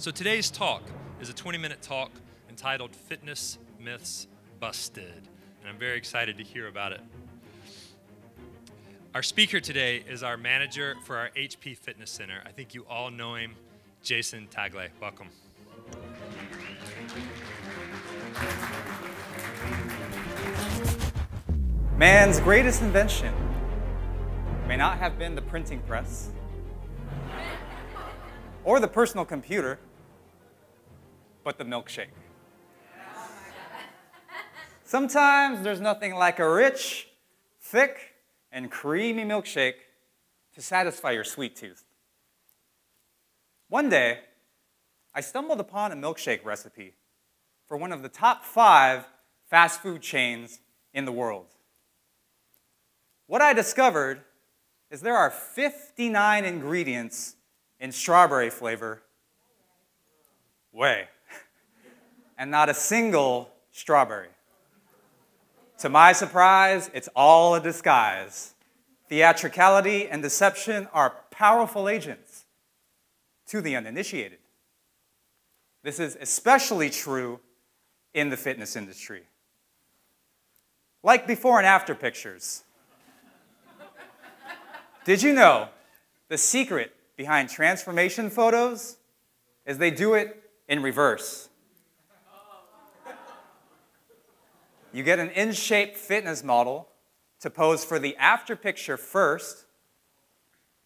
So today's talk is a 20-minute talk entitled Fitness Myths Busted, and I'm very excited to hear about it. Our speaker today is our manager for our HP Fitness Center. I think you all know him, Jason Tagle. Welcome. Man's greatest invention may not have been the printing press or the personal computer, but the milkshake. Sometimes there's nothing like a rich, thick, and creamy milkshake to satisfy your sweet tooth. One day, I stumbled upon a milkshake recipe for one of the top 5 fast food chains in the world. What I discovered is there are 59 ingredients in strawberry flavor, and not a single strawberry. To my surprise, it's all a disguise. Theatricality and deception are powerful agents to the uninitiated. This is especially true in the fitness industry. Like before and after pictures. Did you know the secret behind transformation photos is they do it in reverse? You get an in-shape fitness model to pose for the after picture first,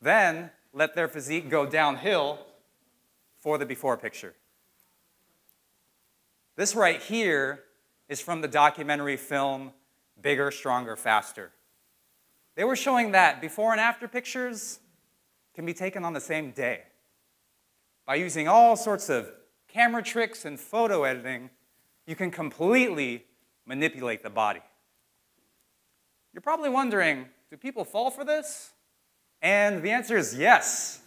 then let their physique go downhill for the before picture. This right here is from the documentary film Bigger, Stronger, Faster. They were showing that before and after pictures can be taken on the same day. By using all sorts of camera tricks and photo editing, you can completely manipulate the body. You're probably wondering, do people fall for this? And the answer is yes.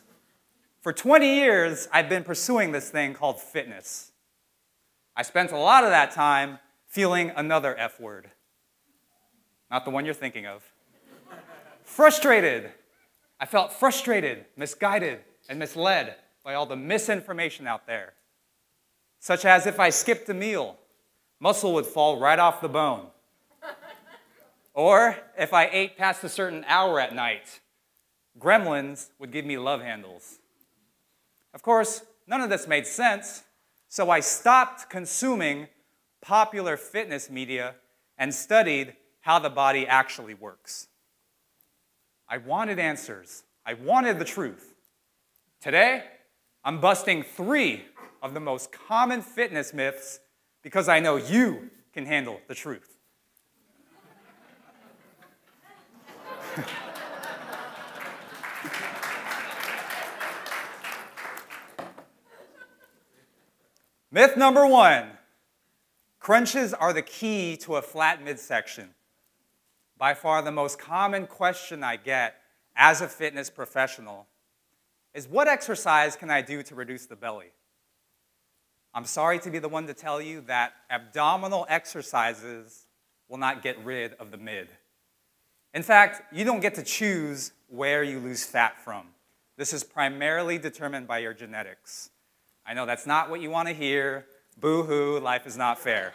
For 20 years, I've been pursuing this thing called fitness. I spent a lot of that time feeling another F word. Not the one you're thinking of. Frustrated. I felt frustrated, misguided, and misled by all the misinformation out there. Such as if I skipped a meal, muscle would fall right off the bone. Or if I ate past a certain hour at night, gremlins would give me love handles. Of course, none of this made sense, so I stopped consuming popular fitness media and studied how the body actually works. I wanted answers. I wanted the truth. Today, I'm busting 3 of the most common fitness myths because I know you can handle the truth. Myth number 1, crunches are the key to a flat midsection. By far the most common question I get as a fitness professional is, what exercise can I do to reduce the belly? I'm sorry to be the one to tell you that abdominal exercises will not get rid of the mid. In fact, you don't get to choose where you lose fat from. This is primarily determined by your genetics. I know that's not what you want to hear. Boo-hoo, life is not fair.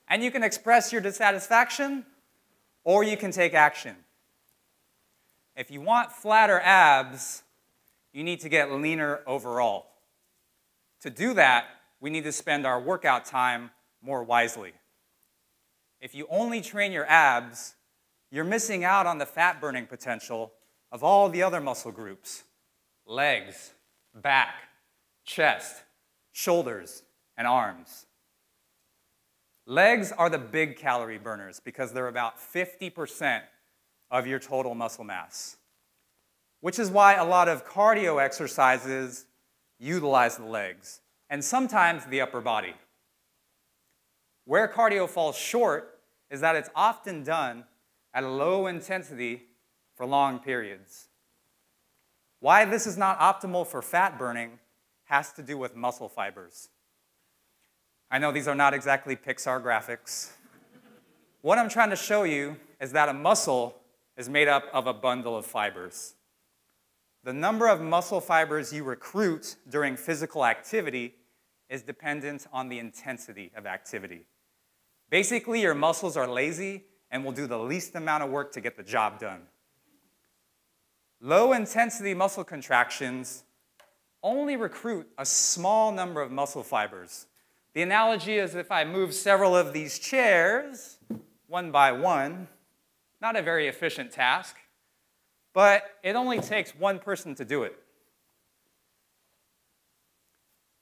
And you can express your dissatisfaction, or you can take action. If you want flatter abs, you need to get leaner overall. To do that, we need to spend our workout time more wisely. If you only train your abs, you're missing out on the fat-burning potential of all the other muscle groups: legs, back, chest, shoulders, and arms. Legs are the big calorie burners because they're about 50% of your total muscle mass, which is why a lot of cardio exercises utilize the legs, and sometimes the upper body. Where cardio falls short is that it's often done at a low intensity for long periods. Why this is not optimal for fat burning has to do with muscle fibers. I know these are not exactly Pixar graphics. What I'm trying to show you is that a muscle is made up of a bundle of fibers. the number of muscle fibers you recruit during physical activity is dependent on the intensity of activity. Basically, your muscles are lazy and will do the least amount of work to get the job done. Low-intensity muscle contractions only recruit a small number of muscle fibers. The analogy is if I move several of these chairs, one by one, not a very efficient task, but it only takes one person to do it.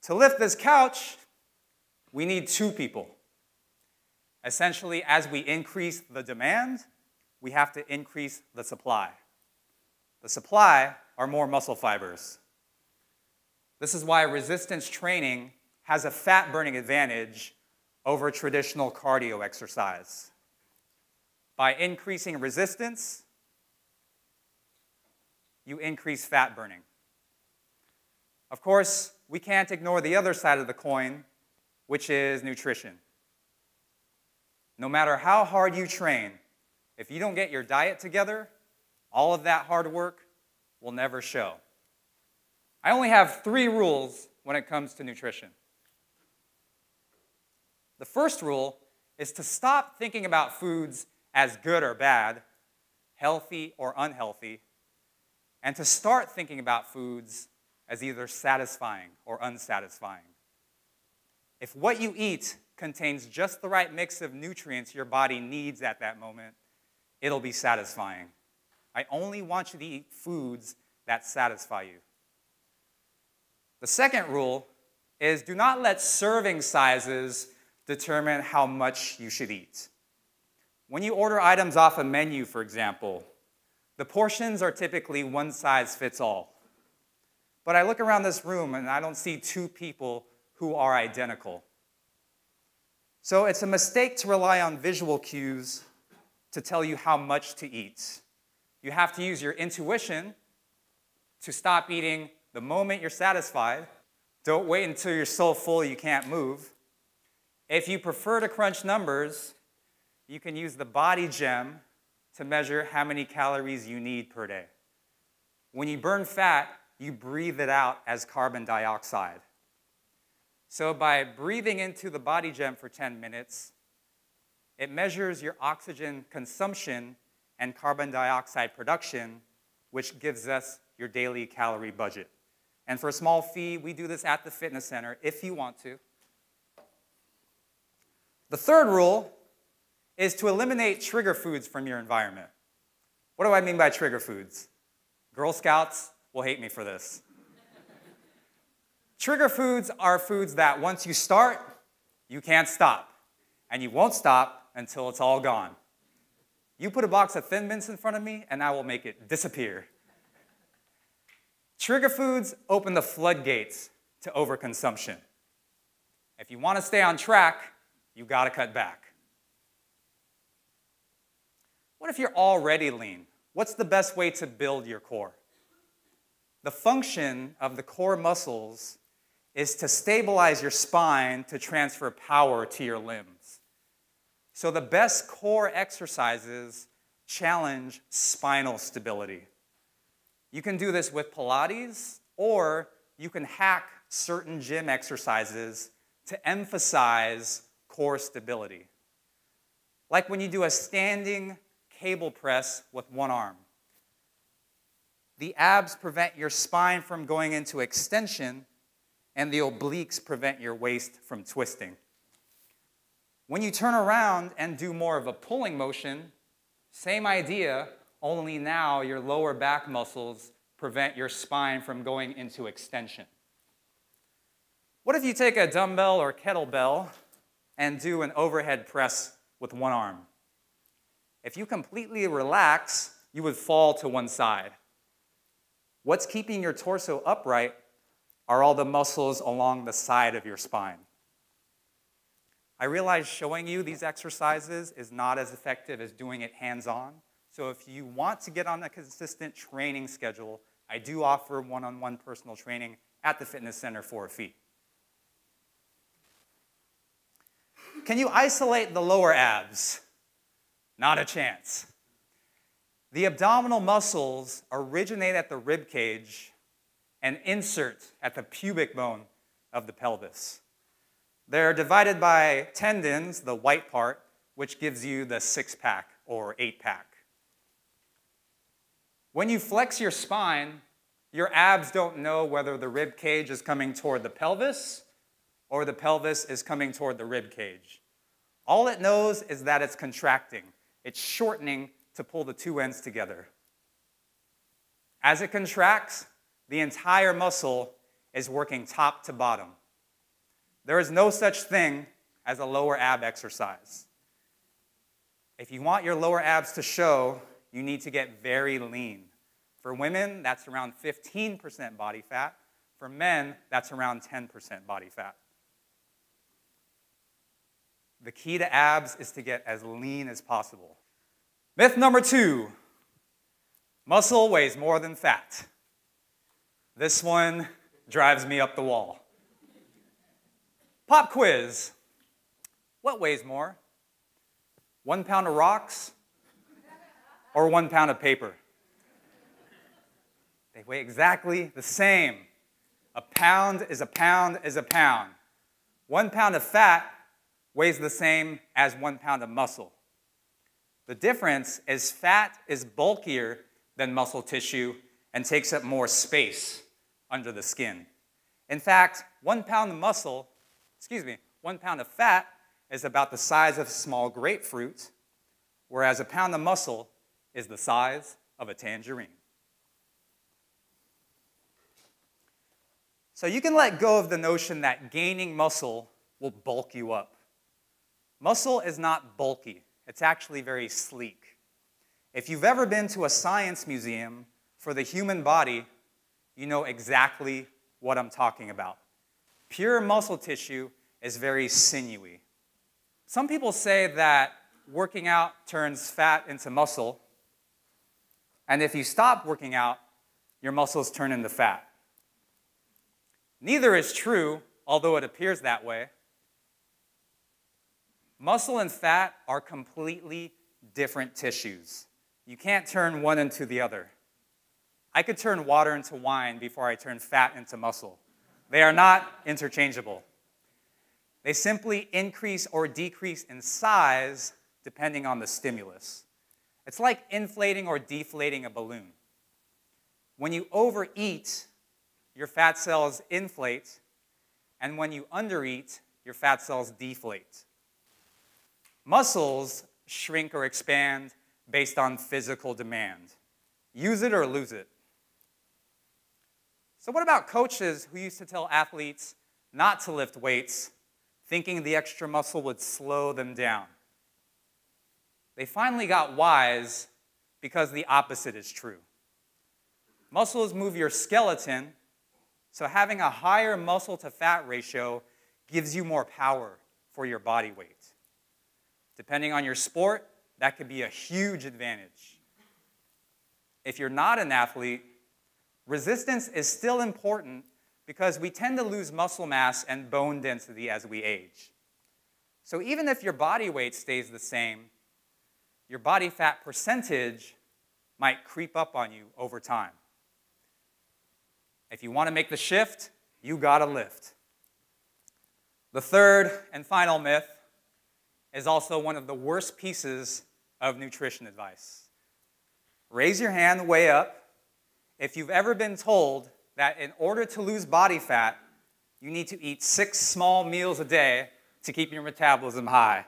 To lift this couch, we need two people. Essentially, as we increase the demand, we have to increase the supply. The supply are more muscle fibers. This is why resistance training has a fat-burning advantage over traditional cardio exercise. By increasing resistance, you increase fat burning. Of course, we can't ignore the other side of the coin, which is nutrition. No matter how hard you train, if you don't get your diet together, all of that hard work will never show. I only have 3 rules when it comes to nutrition. The first rule is to stop thinking about foods as good or bad, healthy or unhealthy, and to start thinking about foods as either satisfying or unsatisfying. If what you eat contains just the right mix of nutrients your body needs at that moment, it'll be satisfying. I only want you to eat foods that satisfy you. The second rule is do not let serving sizes determine how much you should eat. When you order items off a menu, for example, the portions are typically one size fits all. But I look around this room and I don't see 2 people who are identical. So it's a mistake to rely on visual cues to tell you how much to eat. You have to use your intuition to stop eating the moment you're satisfied. Don't wait until you're so full you can't move. If you prefer to crunch numbers, you can use the body gem to measure how many calories you need per day. When you burn fat, you breathe it out as carbon dioxide. So by breathing into the body gem for 10 minutes, it measures your oxygen consumption and carbon dioxide production, which gives us your daily calorie budget. And for a small fee, we do this at the fitness center if you want to. The third rule is to eliminate trigger foods from your environment. What do I mean by trigger foods? Girl Scouts will hate me for this. Trigger foods are foods that once you start, you can't stop. And you won't stop until it's all gone. You put a box of Thin Mints in front of me, and I will make it disappear. Trigger foods open the floodgates to overconsumption. If you want to stay on track, you got to cut back. What if you're already lean? What's the best way to build your core? The function of the core muscles is to stabilize your spine to transfer power to your limbs. So the best core exercises challenge spinal stability. You can do this with Pilates, or you can hack certain gym exercises to emphasize core stability. Like when you do a standing cable press with one arm. The abs prevent your spine from going into extension, and the obliques prevent your waist from twisting. When you turn around and do more of a pulling motion, same idea, only now your lower back muscles prevent your spine from going into extension. What if you take a dumbbell or kettlebell and do an overhead press with one arm? If you completely relax, you would fall to one side. What's keeping your torso upright are all the muscles along the side of your spine. I realize showing you these exercises is not as effective as doing it hands-on. So if you want to get on a consistent training schedule, I do offer one-on-one personal training at the fitness center for a fee. Can you isolate the lower abs? Not a chance. The abdominal muscles originate at the rib cage and insert at the pubic bone of the pelvis. They're divided by tendons, the white part, which gives you the six-pack or eight-pack. When you flex your spine, your abs don't know whether the rib cage is coming toward the pelvis or the pelvis is coming toward the rib cage. All it knows is that it's contracting. It's shortening to pull the two ends together. As it contracts, the entire muscle is working top to bottom. There is no such thing as a lower ab exercise. If you want your lower abs to show, you need to get very lean. For women, that's around 15% body fat. For men, that's around 10% body fat. The key to abs is to get as lean as possible. Myth number 2, muscle weighs more than fat. This one drives me up the wall. Pop quiz. What weighs more? 1 pound of rocks or 1 pound of paper? They weigh exactly the same. A pound is a pound is a pound. 1 pound of fat weighs the same as 1 pound of muscle. The difference is fat is bulkier than muscle tissue and takes up more space under the skin. In fact, 1 pound of 1 pound of fat is about the size of a small grapefruit, whereas a pound of muscle is the size of a tangerine. So you can let go of the notion that gaining muscle will bulk you up. Muscle is not bulky. It's actually very sleek. If you've ever been to a science museum for the human body, you know exactly what I'm talking about. Pure muscle tissue is very sinewy. Some people say that working out turns fat into muscle, and if you stop working out, your muscles turn into fat. Neither is true, although it appears that way. Muscle and fat are completely different tissues. You can't turn one into the other. I could turn water into wine before I turn fat into muscle. They are not interchangeable. They simply increase or decrease in size depending on the stimulus. It's like inflating or deflating a balloon. When you overeat, your fat cells inflate, and when you undereat, your fat cells deflate. Muscles shrink or expand based on physical demand. Use it or lose it. So what about coaches who used to tell athletes not to lift weights, thinking the extra muscle would slow them down? They finally got wise because the opposite is true. Muscles move your skeleton, so having a higher muscle-to-fat ratio gives you more power for your body weight. Depending on your sport, that could be a huge advantage. If you're not an athlete, resistance is still important because we tend to lose muscle mass and bone density as we age. So even if your body weight stays the same, your body fat percentage might creep up on you over time. If you want to make the shift, you gotta lift. The third and final myth is also one of the worst pieces of nutrition advice. Raise your hand way up if you've ever been told that in order to lose body fat, you need to eat 6 small meals a day to keep your metabolism high.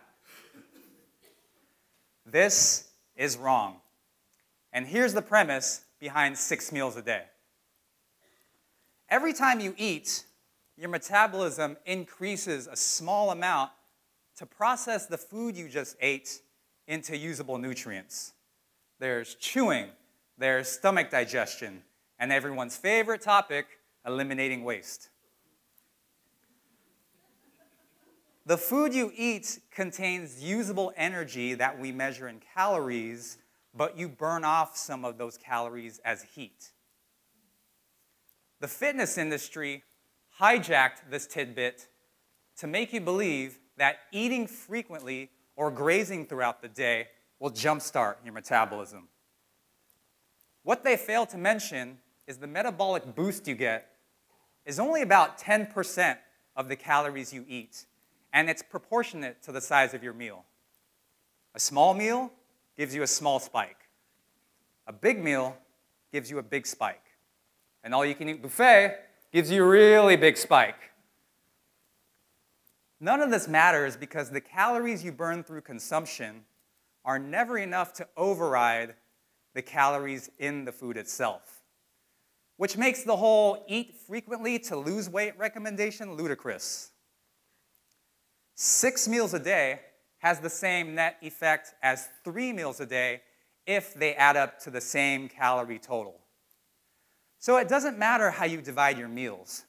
This is wrong. And here's the premise behind 6 meals a day. Every time you eat, your metabolism increases a small amount to process the food you just ate into usable nutrients. There's chewing, there's stomach digestion, and everyone's favorite topic, eliminating waste. The food you eat contains usable energy that we measure in calories, but you burn off some of those calories as heat. The fitness industry hijacked this tidbit to make you believe that eating frequently or grazing throughout the day will jumpstart your metabolism. What they fail to mention is the metabolic boost you get is only about 10% of the calories you eat, and it's proportionate to the size of your meal. A small meal gives you a small spike. A big meal gives you a big spike. An all-you-can-eat buffet gives you a really big spike. None of this matters because the calories you burn through consumption are never enough to override the calories in the food itself, which makes the whole eat frequently to lose weight recommendation ludicrous. 6 meals a day has the same net effect as 3 meals a day if they add up to the same calorie total. So it doesn't matter how you divide your meals.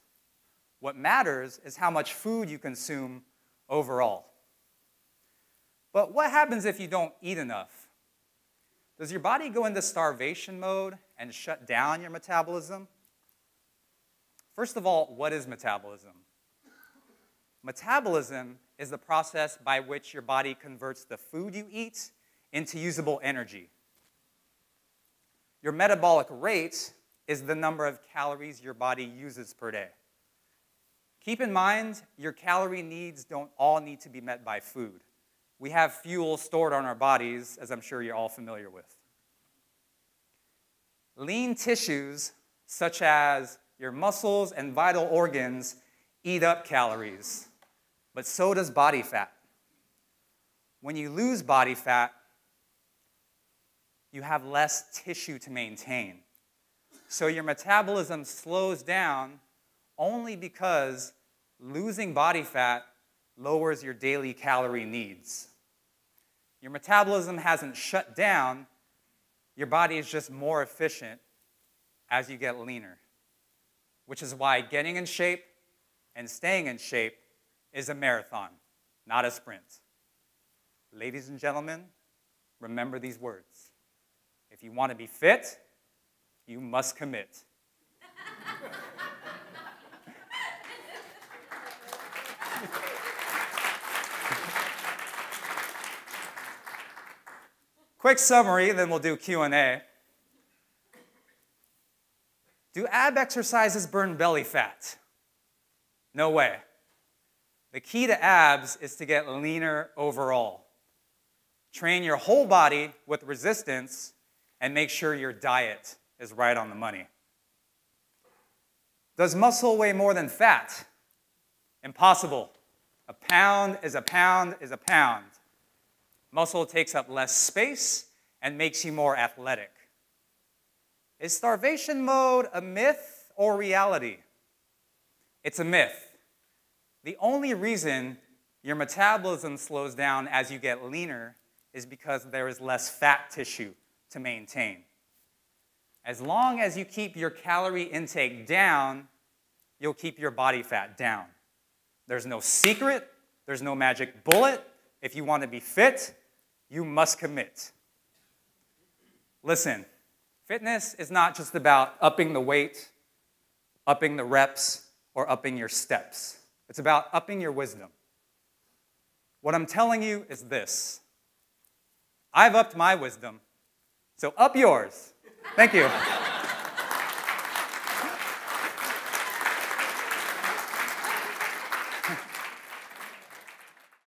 What matters is how much food you consume overall. But what happens if you don't eat enough? Does your body go into starvation mode and shut down your metabolism? First of all, what is metabolism? Metabolism is the process by which your body converts the food you eat into usable energy. Your metabolic rate is the number of calories your body uses per day. Keep in mind, your calorie needs don't all need to be met by food. We have fuel stored on our bodies, as I'm sure you're all familiar with. Lean tissues, such as your muscles and vital organs, eat up calories, but so does body fat. When you lose body fat, you have less tissue to maintain. So your metabolism slows down only because losing body fat lowers your daily calorie needs. Your metabolism hasn't shut down, your body is just more efficient as you get leaner, which is why getting in shape and staying in shape is a marathon, not a sprint. Ladies and gentlemen, remember these words. If you want to be fit, you must commit. Quick summary, then we'll do Q&A. Do ab exercises burn belly fat? No way. The key to abs is to get leaner overall. Train your whole body with resistance and make sure your diet is right on the money. Does muscle weigh more than fat? Impossible. A pound is a pound is a pound. Muscle takes up less space and makes you more athletic. Is starvation mode a myth or reality? It's a myth. The only reason your metabolism slows down as you get leaner is because there is less fat tissue to maintain. As long as you keep your calorie intake down, you'll keep your body fat down. There's no secret, there's no magic bullet. If you want to be fit, you must commit. Listen, fitness is not just about upping the weight, upping the reps, or upping your steps. It's about upping your wisdom. What I'm telling you is this. I've upped my wisdom, so up yours. Thank you.